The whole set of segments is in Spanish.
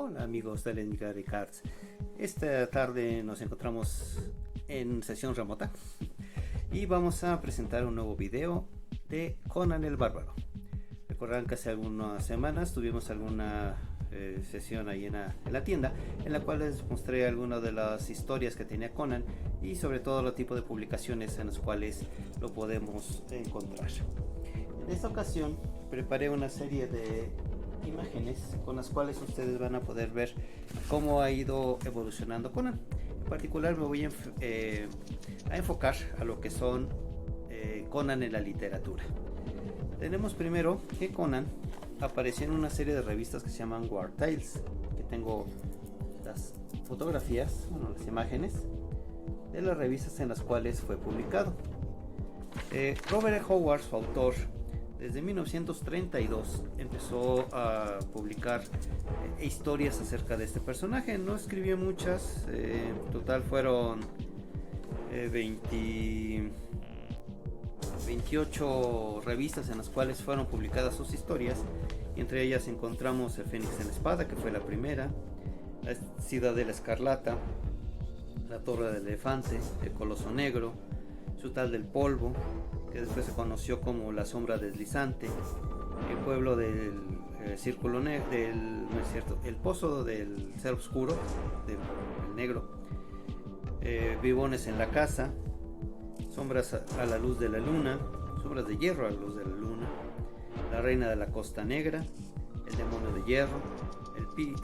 Hola amigos de Legendary Cards. Esta tarde nos encontramos en sesión remota y vamos a presentar un nuevo video de Conan el Bárbaro. Recordarán que hace algunas semanas tuvimos alguna sesión ahí en la tienda en la cual les mostré algunas de las historias que tenía Conan y sobre todo el tipo de publicaciones en las cuales lo podemos encontrar. En esta ocasión preparé una serie de imágenes con las cuales ustedes van a poder ver cómo ha ido evolucionando Conan. En particular me voy a enfocar a lo que son Conan en la literatura. Tenemos primero que Conan apareció en una serie de revistas que se llaman War Tales, que tengo las fotografías, las imágenes de las revistas en las cuales fue publicado. Robert E. Howard, su autor, desde 1932 empezó a publicar historias acerca de este personaje. No escribió muchas, en total fueron 28 revistas en las cuales fueron publicadas sus historias, y entre ellas encontramos El Fénix en la Espada, que fue la primera, La Ciudadela Escarlata, La Torre del Elefante, El Coloso Negro, Ciudad del Polvo, que después se conoció como La Sombra Deslizante, El Pueblo del Círculo Negro, no es cierto, El Pozo del Ser Oscuro, del Negro, Bribones en la Casa, Sombras a la Luz de la Luna, Sombras de Hierro a la Luz de la Luna, La Reina de la Costa Negra, El Demonio de Hierro,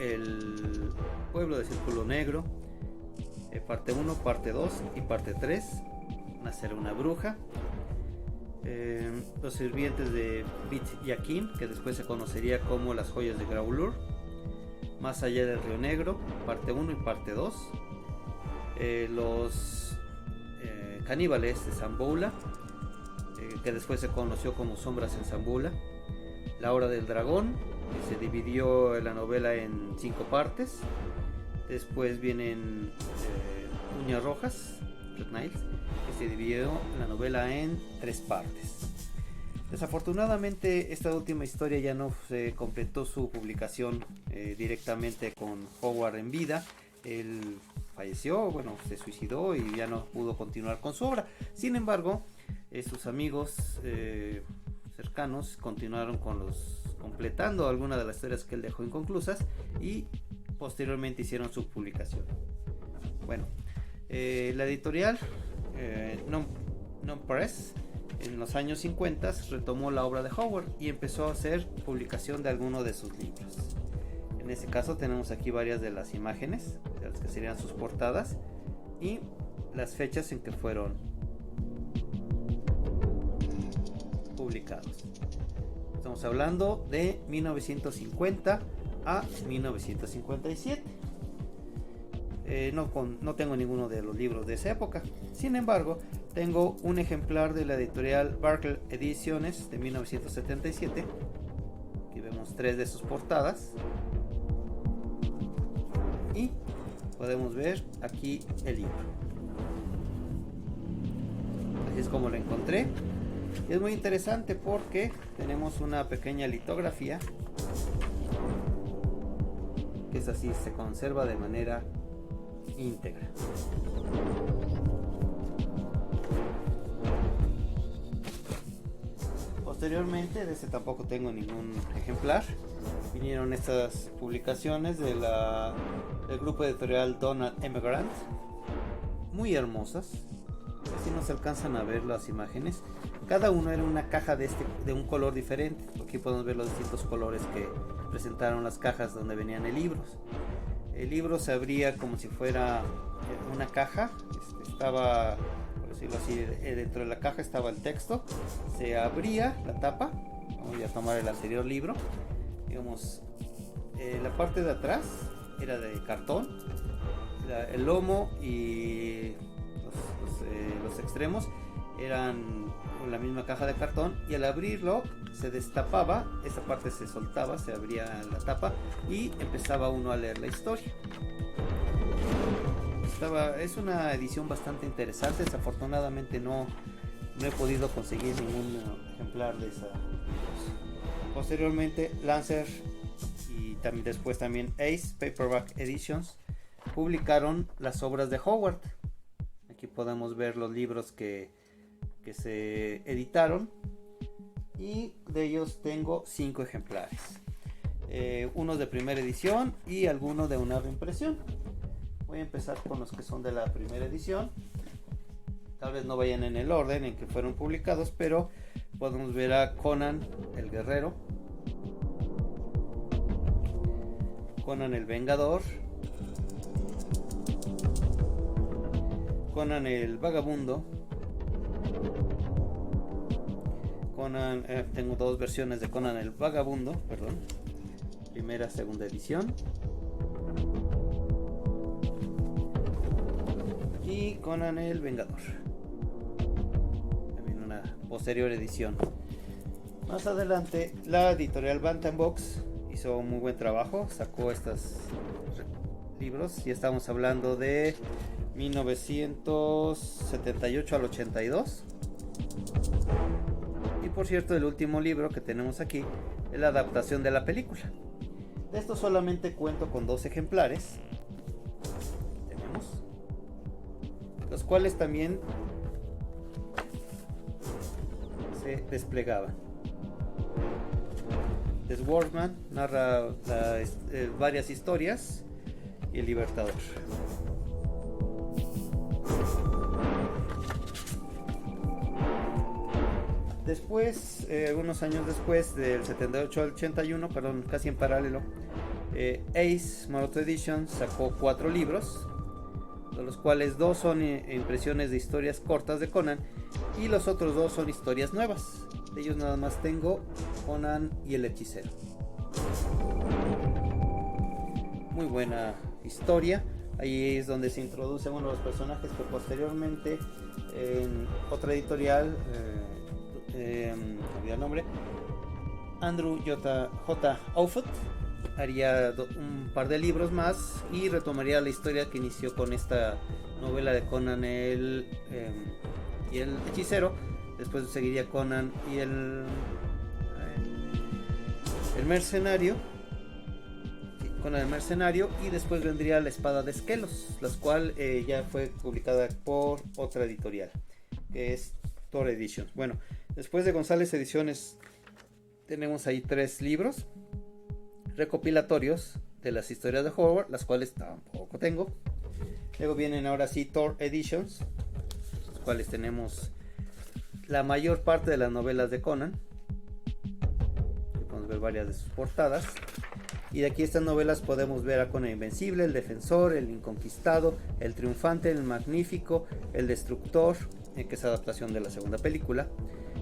El Pueblo del Círculo Negro, parte 1, parte 2 y parte 3, Nacer una Bruja, Los Sirvientes de Bit Yakin, que después se conocería como Las Joyas de Graulur, Más allá del Río Negro, parte 1 y parte 2, Los Caníbales de Zamboula, que después se conoció como Sombras en Zamboula, La Hora del Dragón, que se dividió la novela en 5 partes. Después vienen Uñas Rojas, Red Nails, que se dividió la novela en 3 partes. Desafortunadamente esta última historia ya no se completó su publicación directamente con Howard en vida. Él falleció, se suicidó y ya no pudo continuar con su obra. Sin embargo, sus amigos cercanos continuaron completando algunas de las historias que él dejó inconclusas y posteriormente hicieron su publicación. La editorial Non Press en los años 50 retomó la obra de Howard y empezó a hacer publicación de algunos de sus libros. En este caso tenemos aquí varias de las imágenes, de las que serían sus portadas y las fechas en que fueron publicados. Estamos hablando de 1950 a 1957. No tengo ninguno de los libros de esa época. Sin embargo, tengo un ejemplar de la editorial Barclay Ediciones de 1977. Aquí vemos 3 de sus portadas. Y podemos ver aquí el libro. Así es como lo encontré. Y es muy interesante porque tenemos una pequeña litografía, que es así, se conserva de manera íntegra. Posteriormente, de este tampoco tengo ningún ejemplar. Vinieron estas publicaciones del grupo editorial Donald M. Grant, muy hermosas. Así no se alcanzan a ver las imágenes. Cada uno era una caja de un color diferente. Aquí podemos ver los distintos colores que presentaron las cajas donde venían el libros. El libro se abría como si fuera una caja. Estaba, por decirlo así, dentro de la caja estaba el texto. Se abría la tapa. Voy a tomar el anterior libro. Digamos, la parte de atrás era de cartón. El lomo y los extremos eran la misma caja de cartón, y al abrirlo se destapaba, esa parte se soltaba, se abría la tapa y empezaba uno a leer la historia. Es una edición bastante interesante. Desafortunadamente no he podido conseguir ningún ejemplar de esa. Posteriormente Lancer y después también Ace Paperback Editions publicaron las obras de Howard. Aquí podemos ver los libros que se editaron, y de ellos tengo 5 ejemplares, unos de primera edición y algunos de una reimpresión. Voy a empezar con los que son de la primera edición. Tal vez no vayan en el orden en que fueron publicados, pero podemos ver a Conan el Guerrero, Conan el Vengador, Conan el Vagabundo, Conan, tengo 2 versiones de Conan el Vagabundo, perdón, primera, segunda edición, y Conan el Vengador, también una posterior edición. Más adelante la editorial Bantam Books hizo un muy buen trabajo, sacó estos libros, y estamos hablando de 1978 al 82. Y por cierto, el último libro que tenemos aquí es la adaptación de la película. De esto solamente cuento con 2 ejemplares, tenemos, los cuales también se desplegaban. The Swordsman narra varias historias, y El Libertador. Después, unos años después, del 78 al 81, perdón, casi en paralelo, Ace Moto Edition sacó 4 libros, de los cuales 2 son impresiones de historias cortas de Conan, y los otros 2 son historias nuevas. De ellos nada más tengo Conan y el Hechicero. Muy buena historia. Ahí es donde se introducen uno de los personajes que posteriormente en otra editorial, olvidé el nombre, Andrew J. Offutt, haría un par de libros más y retomaría la historia que inició con esta novela de Conan y el Hechicero. Después seguiría Conan y el Mercenario, Conan el Mercenario, y después vendría La Espada de Esquelos, la cual ya fue publicada por otra editorial, que es Thor Editions. Bueno, después de González Ediciones tenemos ahí 3 libros recopilatorios de las historias de Howard, las cuales tampoco tengo. Luego vienen ahora sí Thor Editions, los cuales tenemos la mayor parte de las novelas de Conan. Aquí podemos ver varias de sus portadas, y de aquí estas novelas podemos ver a Conan Invencible, el Defensor, el Inconquistado, el Triunfante, el Magnífico, el Destructor, que es adaptación de la segunda película,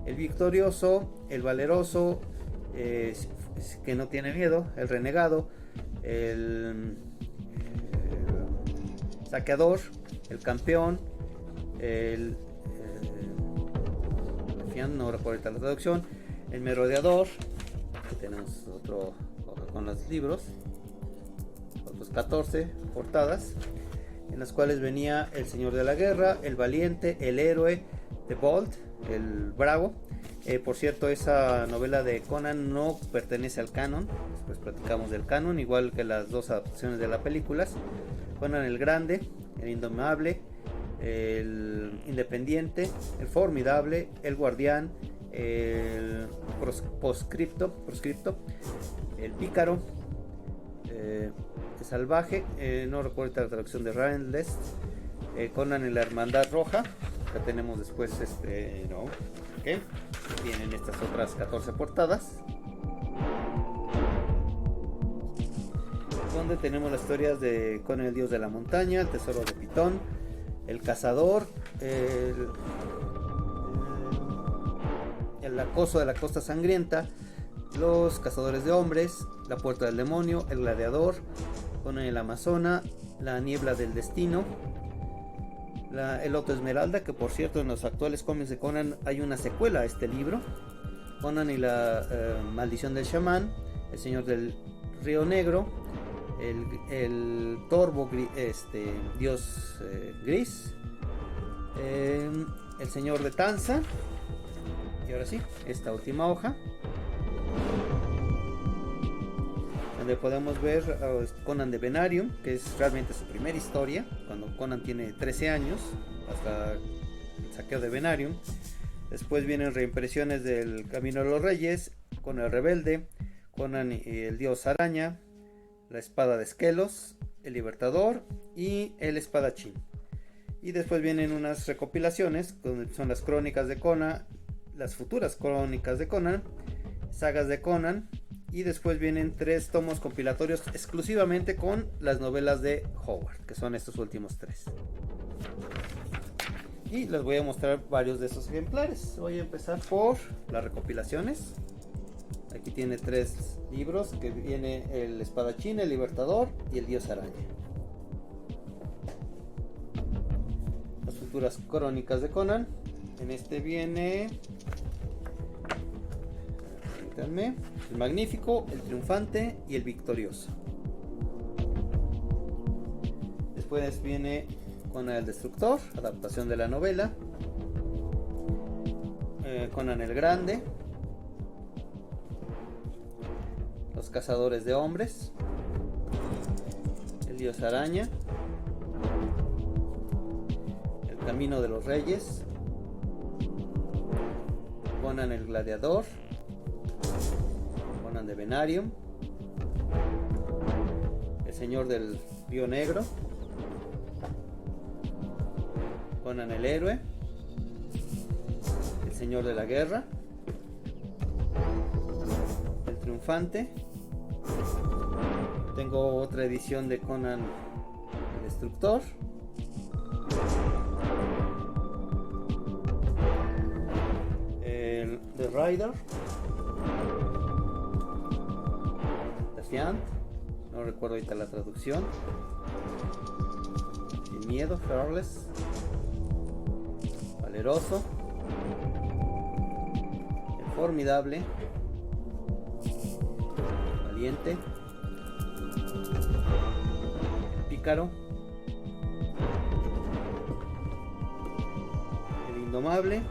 el Victorioso, el Valeroso, que no tiene miedo, el Renegado, el Saqueador, el Campeón, no recuerdo la traducción, el Merodeador. Aquí tenemos otro con los libros, otros 14 portadas, en las cuales venía el Señor de la Guerra, el Valiente, el Héroe, The Bold, el Bravo. Por cierto, esa novela de Conan no pertenece al canon, después platicamos del canon, igual que las 2 adaptaciones de las películas. Conan el Grande, el Indomable, el Independiente, el Formidable, el Guardián, el Proscripto, el Pícaro, el Salvaje, no recuerdo la traducción de Relentless, Conan en la Hermandad Roja. Acá tenemos después vienen estas otras 14 portadas, donde tenemos las historias de Conan el Dios de la Montaña, el Tesoro de Pitón, el Cazador, el Acoso de la Costa Sangrienta, los Cazadores de Hombres, la Puerta del Demonio, el Gladiador, Conan el Amazona, la Niebla del Destino, el Loto Esmeralda, que por cierto en los actuales cómics de Conan hay una secuela a este libro, Conan y la Maldición del Chamán, el Señor del Río Negro, el Torvo, Dios Gris, el Señor de Tanza, y ahora sí, esta última hoja, donde podemos ver a Conan de Venarium, que es realmente su primera historia, cuando Conan tiene 13 años, hasta el saqueo de Venarium. Después vienen reimpresiones del Camino de los Reyes, Conan el Rebelde, Conan y el Dios Araña, La Espada de Esquelos, El Libertador y El Espadachín. Y después vienen unas recopilaciones, donde son las crónicas de Conan, las futuras crónicas de Conan, sagas de Conan, y después vienen 3 tomos compilatorios exclusivamente con las novelas de Howard, que son estos últimos 3. Y les voy a mostrar varios de estos ejemplares. Voy a empezar por las recopilaciones. Aquí tiene 3 libros, que viene El Espadachín, El Libertador y El Dios Araña. Las futuras crónicas de Conan. En este viene El Magnífico, El Triunfante y El Victorioso. Después viene Conan el Destructor, adaptación de la novela. Conan el Grande, Los Cazadores de Hombres, El Dios Araña, El Camino de los Reyes, Conan el Gladiador, Conan de Venarium, El Señor del Río Negro, Conan el Héroe, El Señor de la Guerra, El Triunfante. Tengo otra edición de Conan el Destructor, The Rider, Defiant, no recuerdo ahorita la traducción, Sin Miedo, Fearless, Valeroso, El Formidable, Valiente, El Pícaro, El Indomable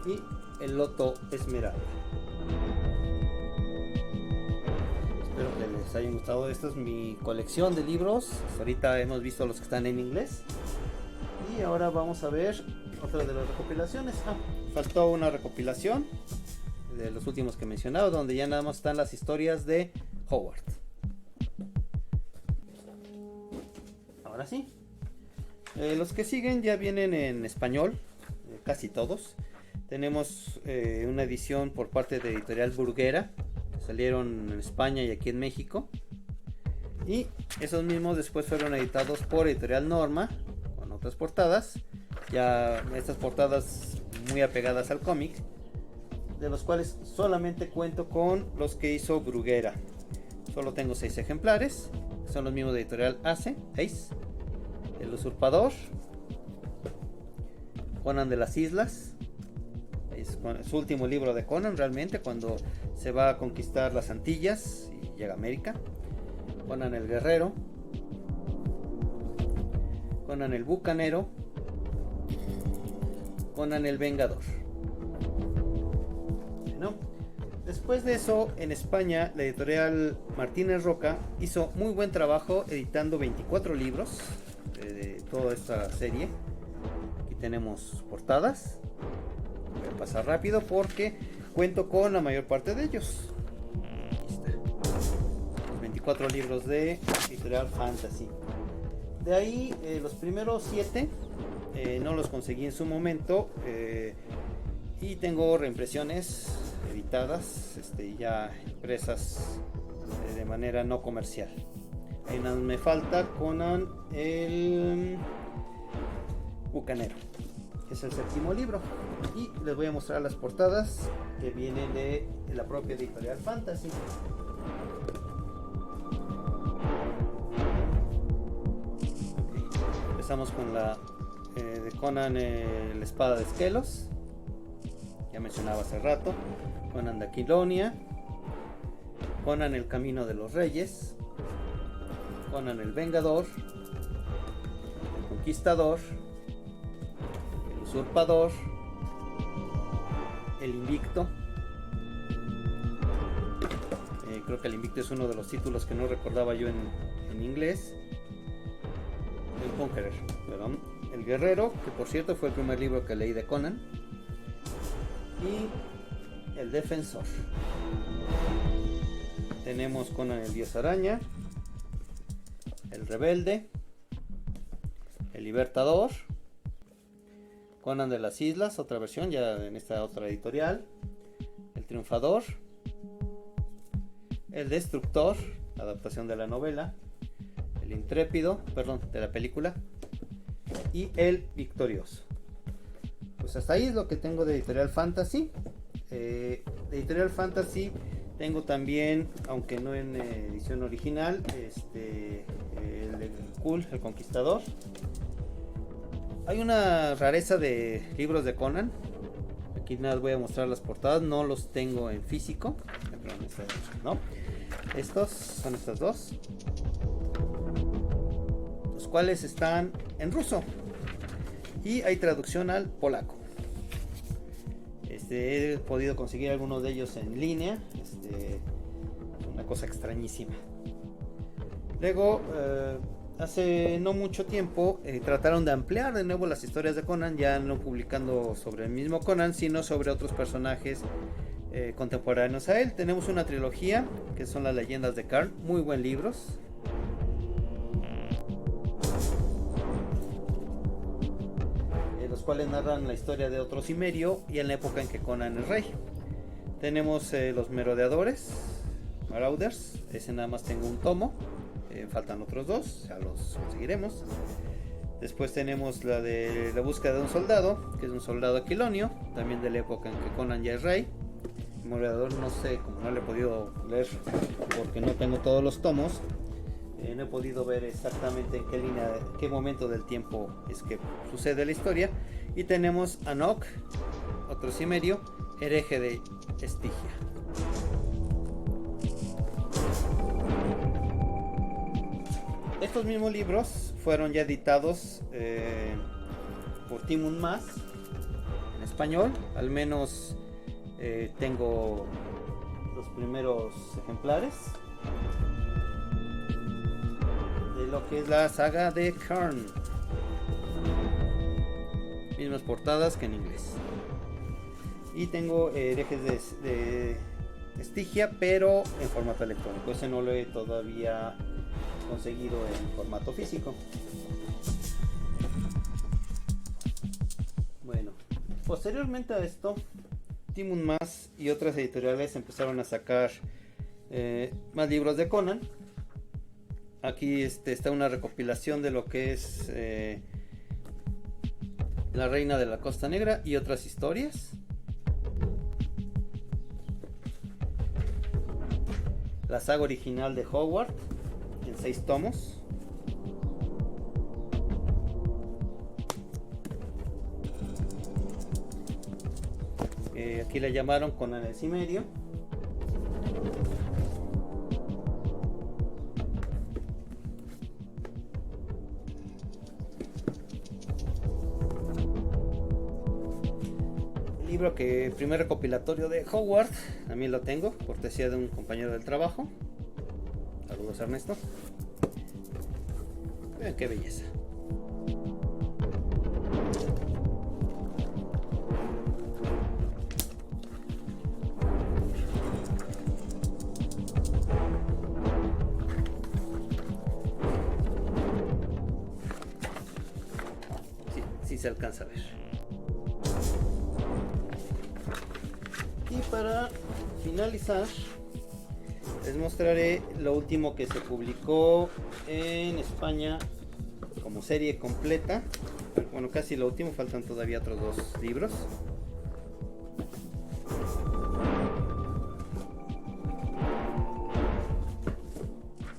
y El Loto Esmeralda. Espero que les haya gustado. Esta es mi colección de libros. Hasta ahorita hemos visto los que están en inglés. Y ahora vamos a ver otra de las recopilaciones. Faltó una recopilación de los últimos que he mencionado, donde ya nada más están las historias de Howard. Ahora sí. Los que siguen ya vienen en español, casi todos. Tenemos una edición por parte de Editorial Bruguera, que salieron en España y aquí en México. Y esos mismos después fueron editados por Editorial Norma, con otras portadas. Ya estas portadas muy apegadas al cómic, de los cuales solamente cuento con los que hizo Bruguera. Solo tengo 6 ejemplares, son los mismos de Editorial Ace, El Usurpador, Conan de las Islas. Es su último libro de Conan realmente, cuando se va a conquistar las Antillas y llega a América. Conan el Guerrero, Conan el Bucanero, Conan el Vengador. Bueno, después de eso, en España la editorial Martínez Roca hizo muy buen trabajo editando 24 libros de toda esta serie. Aquí tenemos portadas. Voy a pasar rápido porque cuento con la mayor parte de ellos. Aquí está. Los 24 libros de Editorial Fantasy. De ahí los primeros 7 no los conseguí en su momento, y tengo reimpresiones editadas, ya impresas de manera no comercial. Ahí nada me falta Conan el Bucanero, que es el 7º libro, y les voy a mostrar las portadas que vienen de la propia Editorial Fantasy. Empezamos con la de Conan la Espada de Esquelos, ya mencionaba hace rato. Conan de Aquilonia, Conan el Camino de los Reyes, Conan el Vengador, el Conquistador, el Usurpador, el Invicto, creo que el Invicto es uno de los títulos que no recordaba yo en inglés. El Conqueror, perdón. El Guerrero, que por cierto fue el primer libro que leí de Conan. Y el Defensor. Tenemos Conan el Dios Araña, el Rebelde, el Libertador, Conan de las Islas, otra versión ya en esta otra editorial, el Triunfador, el Destructor, adaptación de la novela, el Intrépido, perdón, de la película, y el Victorioso. Pues hasta ahí es lo que tengo de Editorial Fantasy. De Editorial Fantasy tengo también, aunque no en edición original, el Cool, el Conquistador. Hay una rareza de libros de Conan. Aquí nada, voy a mostrar las portadas. No los tengo en físico. No. Estos son estas dos, los cuales están en ruso y hay traducción al polaco. He podido conseguir algunos de ellos en línea. Una cosa extrañísima. Luego, hace no mucho tiempo trataron de ampliar de nuevo las historias de Conan, ya no publicando sobre el mismo Conan, sino sobre otros personajes contemporáneos a él. Tenemos una trilogía que son las leyendas de Karn, muy buen libros. Los cuales narran la historia de otro Cimerio y en la época en que Conan es rey. Tenemos los merodeadores, Marauders, ese nada más tengo un tomo, faltan otros dos, ya los conseguiremos. Después tenemos la de la búsqueda de un soldado, que es un soldado aquilonio, también de la época en que Conan ya es rey. El merodeador no sé, como no le he podido leer porque no tengo todos los tomos, no he podido ver exactamente en qué línea, qué momento del tiempo es que sucede la historia. Y tenemos a Nock, otro Cimerio, hereje de Estigia. Estos mismos libros fueron ya editados por Timun Mas en español. Al menos tengo los primeros ejemplares de lo que es la saga de Karn. Mismas portadas que en inglés. Y tengo herejes de Estigia, pero en formato electrónico. Ese no lo he todavía conseguido en formato físico. Bueno, posteriormente a esto, Timun Mas y otras editoriales empezaron a sacar más libros de Conan. Aquí está una recopilación de lo que es La Reina de la Costa Negra y otras historias. La saga original de Howard en 6 tomos. Aquí la llamaron Conan el Cimerio. Libro que primer recopilatorio de Howard, también lo tengo, cortesía de un compañero del trabajo. Saludos, Ernesto. Vean qué belleza. Sí se alcanza a ver. Y para finalizar, les mostraré lo último que se publicó en España como serie completa. Bueno, casi lo último, faltan todavía otros 2 libros.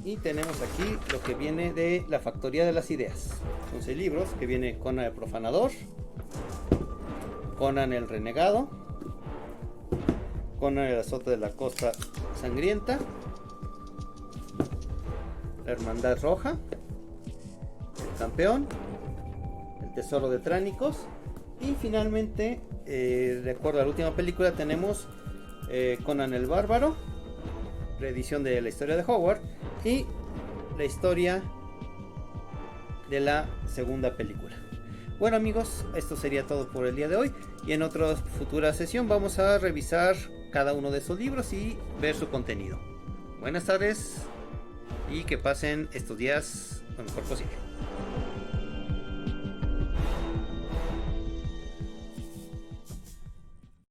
Y tenemos aquí lo que viene de La Factoría de las Ideas. Son 6 libros que viene Conan el Profanador, Conan el Renegado, Conan el Azote de la Costa Sangrienta, La Hermandad Roja, El Campeón, El Tesoro de Tránicos y finalmente, de acuerdo a la última película, tenemos Conan el Bárbaro reedición de la historia de Howard y la historia de la segunda película. Bueno amigos, esto sería todo por el día de hoy, y en otra futura sesión vamos a revisar cada uno de esos libros y ver su contenido. Buenas tardes y que pasen estos días lo mejor posible.